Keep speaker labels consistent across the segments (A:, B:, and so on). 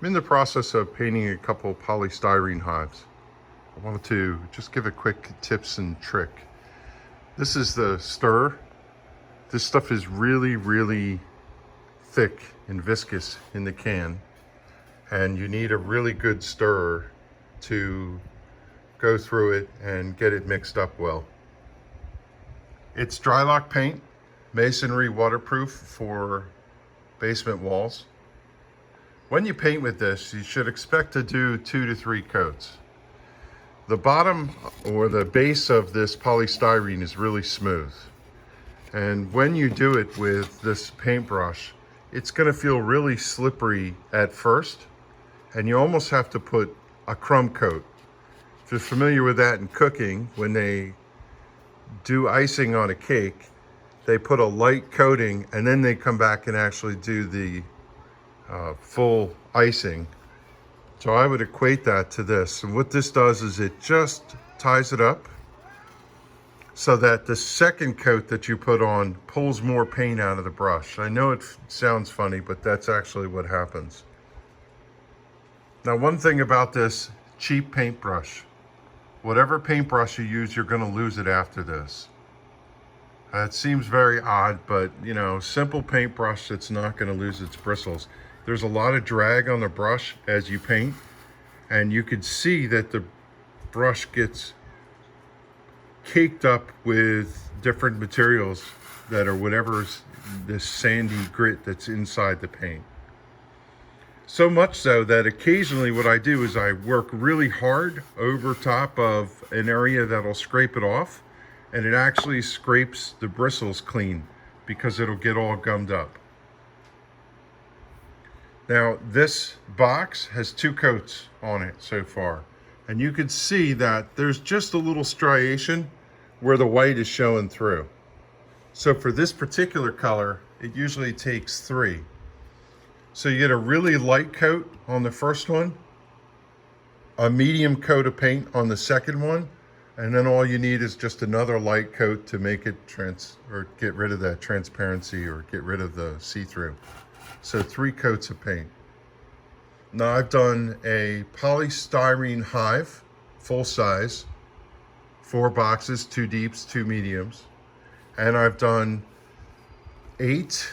A: I'm in the process of painting a couple polystyrene hives. I wanted to just give a quick tips and trick. This is the stir. This stuff is really, really thick and viscous in the can, and you need a really good stirrer to go through it and get it mixed up well. It's Drylock paint, masonry waterproof for basement walls. When you paint with this, you should expect to do 2 to 3 coats. The bottom or the base of this polystyrene is really smooth. And when you do it with this paintbrush, it's gonna feel really slippery at first, and you almost have to put a crumb coat. If you're familiar with that in cooking, when they do icing on a cake, they put a light coating and then they come back and actually do the full icing. So I would equate that to this. And what this does is it just ties it up so that the second coat that you put on pulls more paint out of the brush. I know it sounds funny, but that's actually what happens. Now, one thing about this cheap paintbrush, whatever paintbrush you use, you're gonna lose it after this. It seems very odd, but you know, simple paintbrush that's not gonna lose its bristles. There's a lot of drag on the brush as you paint, and you can see that the brush gets caked up with different materials that are whatever's this sandy grit that's inside the paint. So much so that occasionally what I do is I work really hard over top of an area that'll scrape it off, and it actually scrapes the bristles clean because it'll get all gummed up. Now, this box has 2 coats on it so far, and you can see that there's just a little striation where the white is showing through. So for this particular color, it usually takes 3. So you get a really light coat on the first one, a medium coat of paint on the second one, and then all you need is just another light coat to make it get rid of that transparency or get rid of the see-through. So 3 coats of paint. Now I've done a polystyrene hive, full size, 4 boxes, 2 deeps, 2 mediums. And I've done 8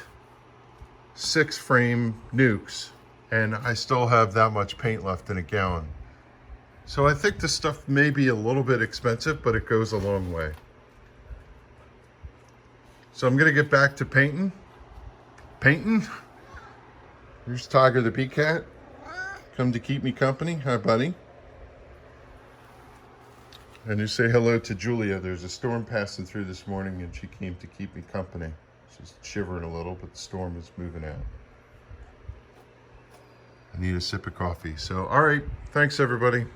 A: 6-frame nukes, and I still have that much paint left in a gallon. So I think this stuff may be a little bit expensive, but it goes a long way. So I'm gonna get back to painting. Here's Tiger the bee cat, come to keep me company. Hi, buddy. And you say hello to Julia. There's a storm passing through this morning and she came to keep me company. She's shivering a little, but the storm is moving out. I need a sip of coffee. So, all right, thanks everybody.